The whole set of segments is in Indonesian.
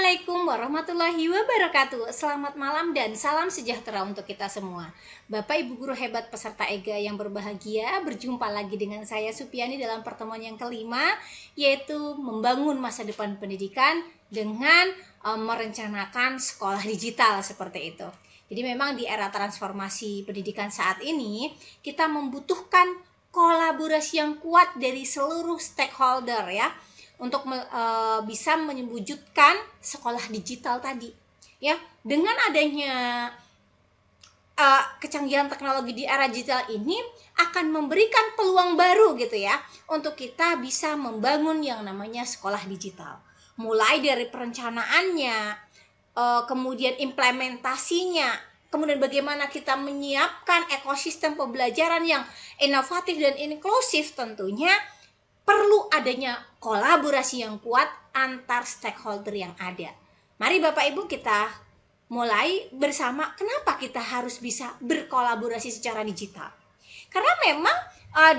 Assalamualaikum warahmatullahi wabarakatuh. Selamat malam dan salam sejahtera untuk kita semua. Bapak Ibu guru hebat peserta EGA yang berbahagia, berjumpa lagi dengan saya Supiani dalam pertemuan yang kelima, yaitu membangun masa depan pendidikan dengan merencanakan sekolah digital seperti itu. Jadi memang di era transformasi pendidikan saat ini, kita membutuhkan kolaborasi yang kuat dari seluruh stakeholder ya, untuk bisa mewujudkan sekolah digital tadi ya. Dengan adanya kecanggihan teknologi di era digital ini akan memberikan peluang baru gitu ya, untuk kita bisa membangun yang namanya sekolah digital, mulai dari perencanaannya, kemudian implementasinya, kemudian bagaimana kita menyiapkan ekosistem pembelajaran yang inovatif dan inklusif. Tentunya perlu adanya kolaborasi yang kuat antar stakeholder yang ada. Mari Bapak Ibu kita mulai bersama kenapa kita harus bisa berkolaborasi secara digital. Karena memang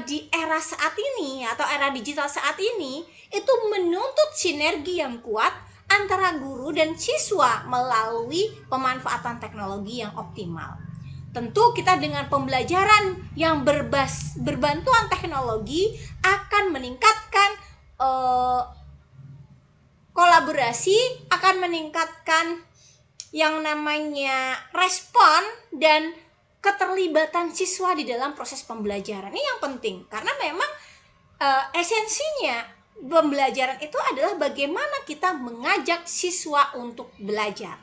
di era saat ini atau era digital saat ini itu menuntut sinergi yang kuat antara guru dan siswa melalui pemanfaatan teknologi yang optimal. Tentu kita dengan pembelajaran yang berbantuan teknologi akan meningkatkan kolaborasi, akan meningkatkan yang namanya respon dan keterlibatan siswa di dalam proses pembelajaran. Ini yang penting karena memang esensinya pembelajaran itu adalah bagaimana kita mengajak siswa untuk belajar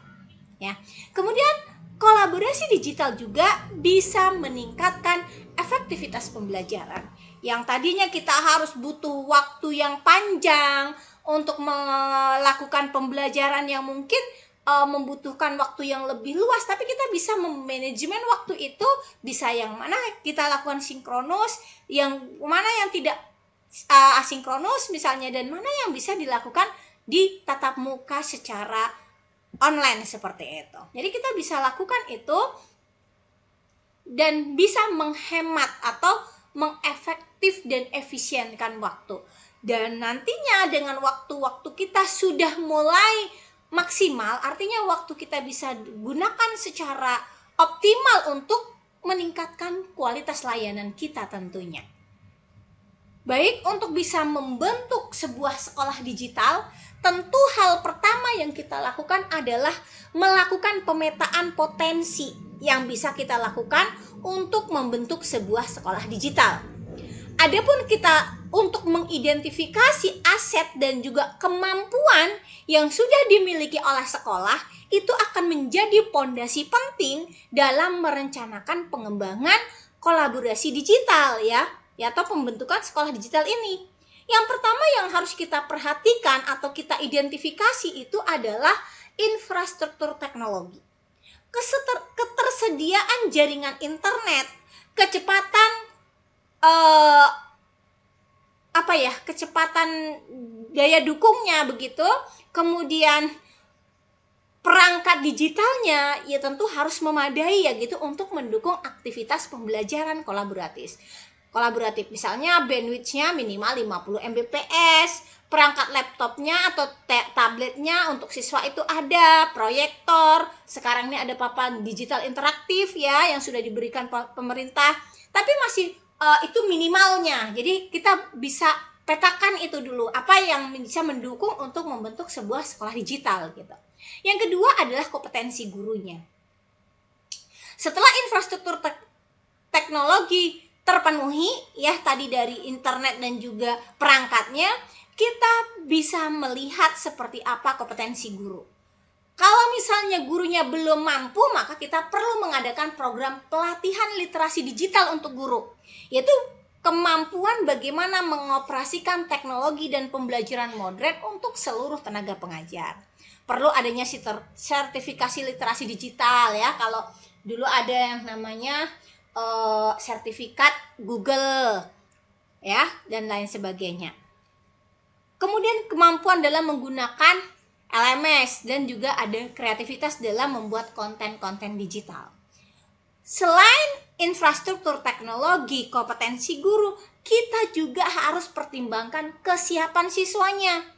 ya. Kemudian kolaborasi digital juga bisa meningkatkan efektivitas pembelajaran. Yang tadinya kita harus butuh waktu yang panjang untuk melakukan pembelajaran yang mungkin membutuhkan waktu yang lebih luas, tapi kita bisa memanajemen waktu itu, bisa yang mana kita lakukan sinkronus, yang mana yang tidak asinkronus misalnya, dan mana yang bisa dilakukan di tatap muka secara online seperti itu. Jadi kita bisa lakukan itu dan bisa menghemat atau mengefektif dan efisienkan waktu. Dan nantinya dengan waktu-waktu kita sudah mulai maksimal, artinya waktu kita bisa gunakan secara optimal untuk meningkatkan kualitas layanan kita tentunya. Baik, untuk bisa membentuk sebuah sekolah digital, tentu hal pertama yang kita lakukan adalah melakukan pemetaan potensi yang bisa kita lakukan untuk membentuk sebuah sekolah digital. Adapun kita untuk mengidentifikasi aset dan juga kemampuan yang sudah dimiliki oleh sekolah, itu akan menjadi pondasi penting dalam merencanakan pengembangan kolaborasi digital ya atau pembentukan sekolah digital ini. Yang pertama yang harus kita perhatikan atau kita identifikasi itu adalah infrastruktur teknologi. Ketersediaan jaringan internet, kecepatan kecepatan daya dukungnya begitu, kemudian perangkat digitalnya ya tentu harus memadai ya gitu untuk mendukung aktivitas pembelajaran kolaboratif. Misalnya bandwidth-nya minimal 50 Mbps, perangkat laptopnya atau tabletnya untuk siswa itu ada, proyektor, sekarang ini ada papan digital interaktif ya yang sudah diberikan pemerintah, tapi masih itu minimalnya. Jadi kita bisa petakan itu dulu apa yang bisa mendukung untuk membentuk sebuah sekolah digital gitu. Yang kedua adalah kompetensi gurunya. Setelah infrastruktur teknologi terpenuhi ya tadi dari internet dan juga perangkatnya, kita bisa melihat seperti apa kompetensi guru. Kalau misalnya gurunya belum mampu, maka kita perlu mengadakan program pelatihan literasi digital untuk guru, yaitu kemampuan bagaimana mengoperasikan teknologi dan pembelajaran moderat untuk seluruh tenaga pengajar. Perlu adanya sertifikasi literasi digital ya. Kalau dulu ada yang namanya sertifikat Google ya dan lain sebagainya. Kemudian kemampuan dalam menggunakan LMS dan juga ada kreativitas dalam membuat konten-konten digital. Selain infrastruktur teknologi, kompetensi guru, kita juga harus pertimbangkan kesiapan siswanya.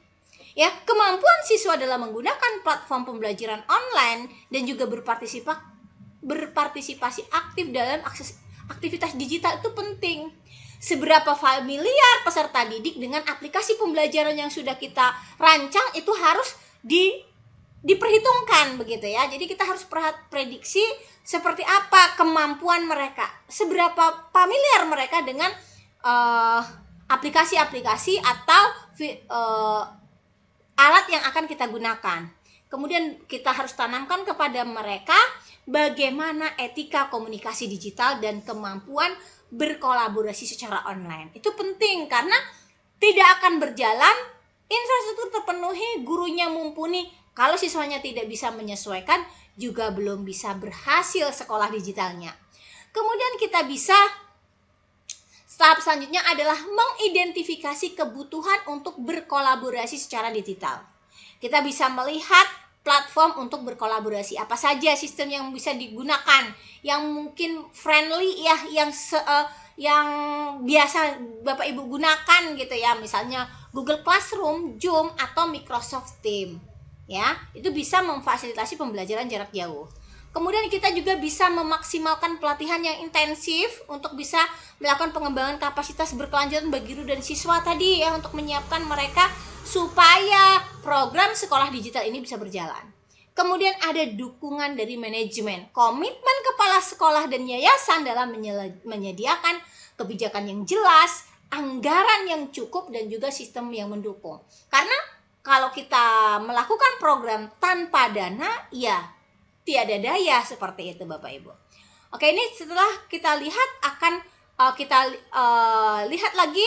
Ya, kemampuan siswa dalam menggunakan platform pembelajaran online dan juga berpartisipasi aktif dalam aktivitas digital itu penting. Seberapa familiar peserta didik dengan aplikasi pembelajaran yang sudah kita rancang itu harus diperhitungkan begitu ya. Jadi kita harus prediksi seperti apa kemampuan mereka, seberapa familiar mereka dengan aplikasi-aplikasi atau alat yang akan kita gunakan. Kemudian kita harus tanamkan kepada mereka bagaimana etika komunikasi digital dan kemampuan berkolaborasi secara online. Itu penting karena tidak akan berjalan infrastruktur terpenuhi, gurunya mumpuni, kalau siswanya tidak bisa menyesuaikan juga belum bisa berhasil sekolah digitalnya. Kemudian kita bisa tahap selanjutnya adalah mengidentifikasi kebutuhan untuk berkolaborasi secara digital. Kita bisa melihat platform untuk berkolaborasi, apa saja sistem yang bisa digunakan, yang mungkin friendly ya, yang biasa Bapak Ibu gunakan gitu ya, misalnya Google Classroom, Zoom atau Microsoft Teams. Ya, itu bisa memfasilitasi pembelajaran jarak jauh. Kemudian kita juga bisa memaksimalkan pelatihan yang intensif untuk bisa melakukan pengembangan kapasitas berkelanjutan bagi guru dan siswa tadi ya, untuk menyiapkan mereka supaya program sekolah digital ini bisa berjalan. Kemudian ada dukungan dari manajemen, komitmen kepala sekolah dan yayasan dalam menyediakan kebijakan yang jelas, anggaran yang cukup dan juga sistem yang mendukung. Karena kalau kita melakukan program tanpa dana, ya tiada daya seperti itu Bapak Ibu. Oke, ini setelah kita lihat kita lihat lagi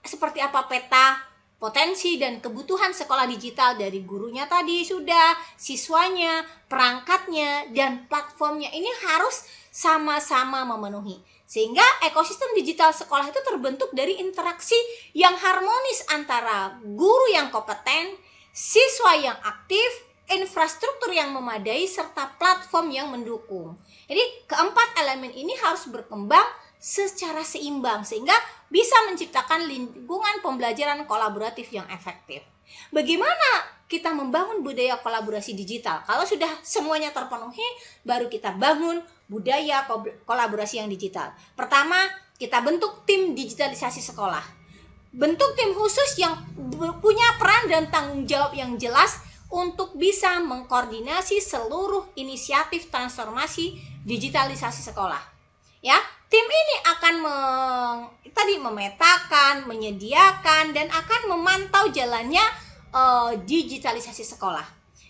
seperti apa peta potensi dan kebutuhan sekolah digital dari gurunya tadi sudah, siswanya, perangkatnya, dan platformnya ini harus sama-sama memenuhi. Sehingga ekosistem digital sekolah itu terbentuk dari interaksi yang harmonis antara guru yang kompeten, siswa yang aktif, infrastruktur yang memadai, serta platform yang mendukung. Jadi keempat elemen ini harus berkembang secara seimbang sehingga bisa menciptakan lingkungan pembelajaran kolaboratif yang efektif. Bagaimana kita membangun budaya kolaborasi digital? Kalau sudah semuanya terpenuhi, baru kita bangun budaya kolaborasi yang digital. Pertama, kita bentuk tim digitalisasi sekolah. Bentuk tim khusus yang punya peran dan tanggung jawab yang jelas untuk bisa mengkoordinasi seluruh inisiatif transformasi digitalisasi sekolah. Ya, tim ini akan memetakan, menyediakan, dan akan memantau jalannya digitalisasi sekolah.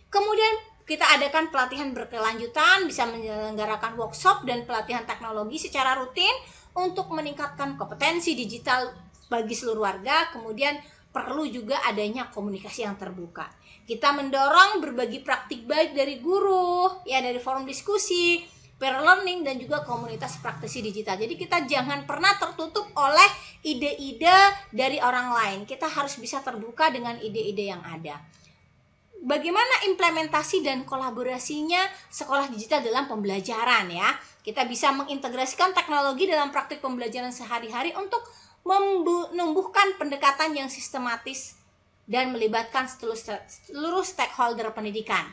Kemudian kita adakan pelatihan berkelanjutan, bisa menyelenggarakan workshop dan pelatihan teknologi secara rutin untuk meningkatkan kompetensi digital bagi seluruh warga. Kemudian perlu juga adanya komunikasi yang terbuka. Kita mendorong berbagi praktik baik dari guru, ya dari forum diskusi, peer learning, dan juga komunitas praktisi digital. Jadi kita jangan pernah tertutup oleh ide-ide dari orang lain. Kita harus bisa terbuka dengan ide-ide yang ada. Bagaimana implementasi dan kolaborasinya sekolah digital dalam pembelajaran ya? Kita bisa mengintegrasikan teknologi dalam praktik pembelajaran sehari-hari untuk menumbuhkan pendekatan yang sistematis dan melibatkan seluruh stakeholder pendidikan.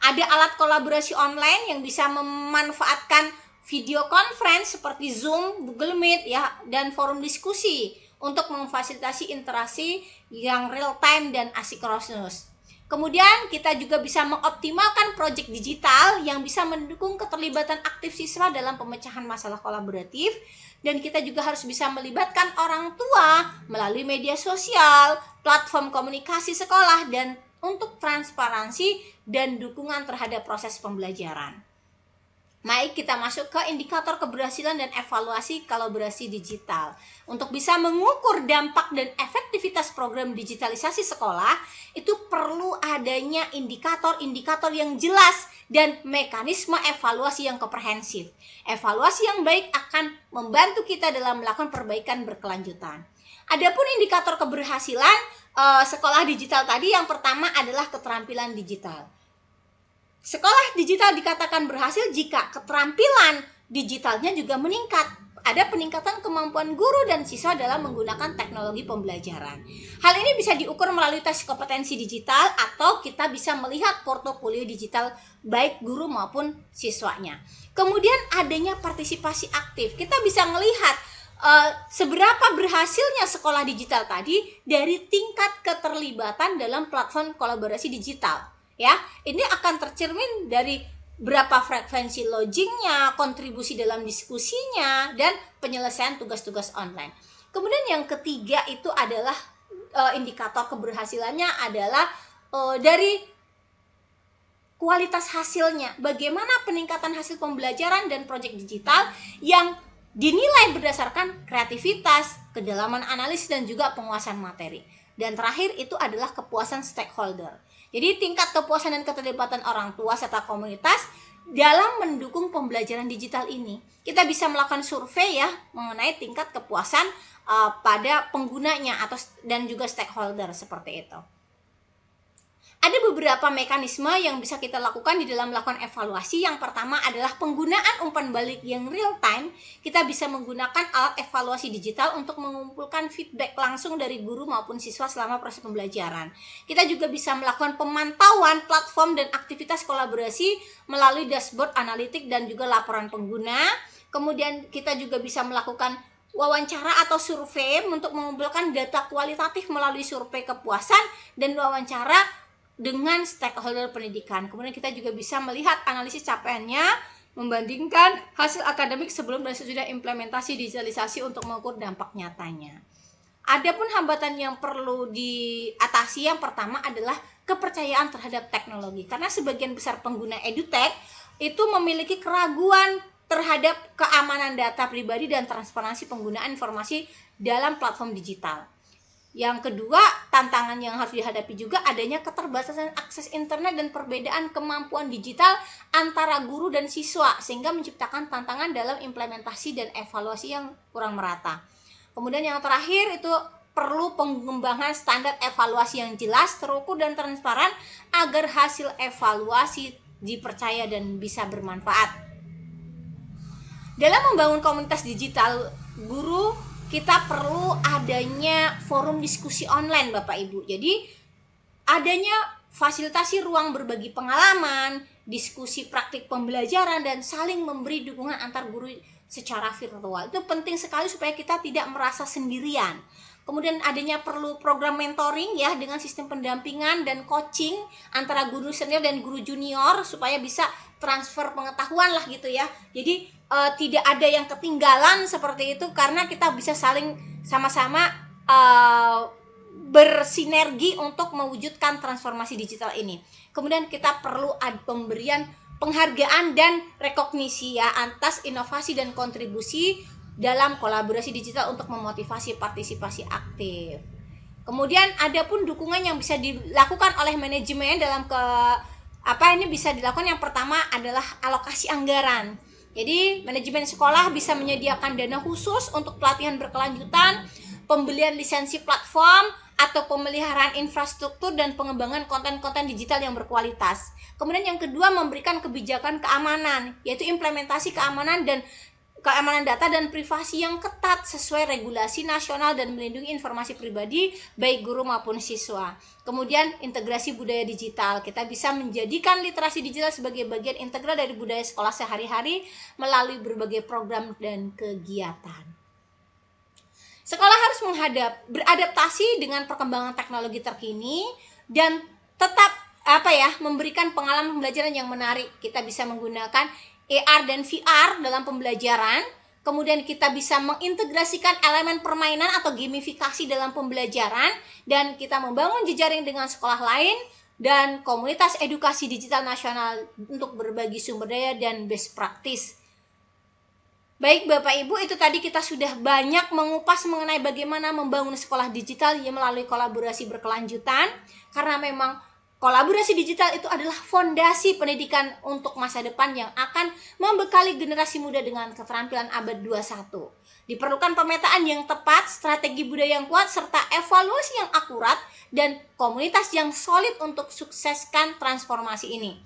Ada alat kolaborasi online yang bisa memanfaatkan video conference seperti Zoom, Google Meet ya, dan forum diskusi untuk memfasilitasi interaksi yang real time dan asinkronus. Kemudian kita juga bisa mengoptimalkan proyek digital yang bisa mendukung keterlibatan aktif siswa dalam pemecahan masalah kolaboratif, dan kita juga harus bisa melibatkan orang tua melalui media sosial, platform komunikasi sekolah, dan untuk transparansi dan dukungan terhadap proses pembelajaran. Mari kita masuk ke indikator keberhasilan dan evaluasi kolaborasi digital. Untuk bisa mengukur dampak dan efektivitas program digitalisasi sekolah, itu perlu adanya indikator-indikator yang jelas dan mekanisme evaluasi yang komprehensif. Evaluasi yang baik akan membantu kita dalam melakukan perbaikan berkelanjutan. Adapun indikator keberhasilan sekolah digital tadi, yang pertama adalah keterampilan digital. Sekolah digital dikatakan berhasil jika keterampilan digitalnya juga meningkat. ada peningkatan kemampuan guru dan siswa dalam menggunakan teknologi pembelajaran. Hal ini bisa diukur melalui tes kompetensi digital atau kita bisa melihat portofolio digital baik guru maupun siswanya. Kemudian adanya partisipasi aktif. Kita bisa melihat seberapa berhasilnya sekolah digital tadi dari tingkat keterlibatan dalam platform kolaborasi digital. Ya, ini akan tercermin dari berapa frekuensi logingnya, kontribusi dalam diskusinya, dan penyelesaian tugas-tugas online. Kemudian yang ketiga itu adalah indikator keberhasilannya adalah dari kualitas hasilnya. Bagaimana peningkatan hasil pembelajaran dan proyek digital yang dinilai berdasarkan kreativitas, kedalaman analisis, dan juga penguasaan materi. Dan terakhir itu adalah kepuasan stakeholder. Jadi tingkat kepuasan dan keterlibatan orang tua serta komunitas dalam mendukung pembelajaran digital ini. Kita bisa melakukan survei ya mengenai tingkat kepuasan pada penggunanya dan juga stakeholder seperti itu. Ada beberapa mekanisme yang bisa kita lakukan di dalam melakukan evaluasi. Yang pertama adalah penggunaan umpan balik yang real time. Kita bisa menggunakan alat evaluasi digital untuk mengumpulkan feedback langsung dari guru maupun siswa selama proses pembelajaran. Kita juga bisa melakukan pemantauan platform dan aktivitas kolaborasi melalui dashboard analitik dan juga laporan pengguna. Kemudian kita juga bisa melakukan wawancara atau survei untuk mengumpulkan data kualitatif melalui survei kepuasan dan wawancara dengan stakeholder pendidikan. Kemudian kita juga bisa melihat analisis capaiannya, membandingkan hasil akademik sebelum dan sesudah implementasi digitalisasi untuk mengukur dampak nyatanya. Adapun hambatan yang perlu diatasi yang pertama adalah kepercayaan terhadap teknologi. Karena sebagian besar pengguna edutech itu memiliki keraguan terhadap keamanan data pribadi dan transparansi penggunaan informasi dalam platform digital. Yang kedua, tantangan yang harus dihadapi juga adanya keterbatasan akses internet dan perbedaan kemampuan digital antara guru dan siswa, sehingga menciptakan tantangan dalam implementasi dan evaluasi yang kurang merata. Kemudian yang terakhir itu perlu pengembangan standar evaluasi yang jelas, terukur, dan transparan agar hasil evaluasi dipercaya dan bisa bermanfaat. Dalam membangun komunitas digital guru, kita perlu adanya forum diskusi online Bapak Ibu. Jadi adanya fasilitasi ruang berbagi pengalaman, diskusi praktik pembelajaran, dan saling memberi dukungan antar guru secara virtual. Itu penting sekali supaya kita tidak merasa sendirian. Kemudian adanya perlu program mentoring ya dengan sistem pendampingan dan coaching antara guru senior dan guru junior supaya bisa transfer pengetahuan lah gitu ya. Jadi tidak ada yang ketinggalan seperti itu karena kita bisa saling sama-sama bersinergi untuk mewujudkan transformasi digital ini. Kemudian kita perlu pemberian penghargaan dan rekognisi ya atas inovasi dan kontribusi dalam kolaborasi digital untuk memotivasi partisipasi aktif. Kemudian ada pun dukungan yang bisa dilakukan oleh manajemen dalam ini bisa dilakukan. Yang pertama adalah alokasi anggaran. Jadi manajemen sekolah bisa menyediakan dana khusus untuk pelatihan berkelanjutan, pembelian lisensi platform, atau pemeliharaan infrastruktur dan pengembangan konten-konten digital yang berkualitas. Kemudian yang kedua, memberikan kebijakan keamanan, yaitu implementasi keamanan data dan privasi yang ketat sesuai regulasi nasional dan melindungi informasi pribadi baik guru maupun siswa. Kemudian integrasi budaya digital. Kita bisa menjadikan literasi digital sebagai bagian integral dari budaya sekolah sehari-hari melalui berbagai program dan kegiatan. Sekolah harus beradaptasi dengan perkembangan teknologi terkini dan tetap memberikan pengalaman pembelajaran yang menarik. Kita bisa menggunakan AR dan VR dalam pembelajaran. Kemudian kita bisa mengintegrasikan elemen permainan atau gamifikasi dalam pembelajaran, dan kita membangun jejaring dengan sekolah lain dan komunitas edukasi digital nasional untuk berbagi sumber daya dan best practice. Baik Bapak Ibu, itu tadi kita sudah banyak mengupas mengenai bagaimana membangun sekolah digital melalui kolaborasi berkelanjutan, karena memang kolaborasi digital itu adalah fondasi pendidikan untuk masa depan yang akan membekali generasi muda dengan keterampilan abad 21. Diperlukan pemetaan yang tepat, strategi budaya yang kuat, serta evaluasi yang akurat dan komunitas yang solid untuk sukseskan transformasi ini.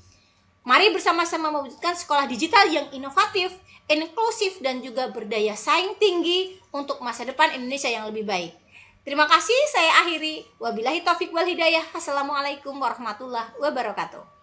Mari bersama-sama mewujudkan sekolah digital yang inovatif, inklusif, dan juga berdaya saing tinggi untuk masa depan Indonesia yang lebih baik. Terima kasih, saya akhiri. Wabillahi taufik wal hidayah. Assalamualaikum warahmatullahi wabarakatuh.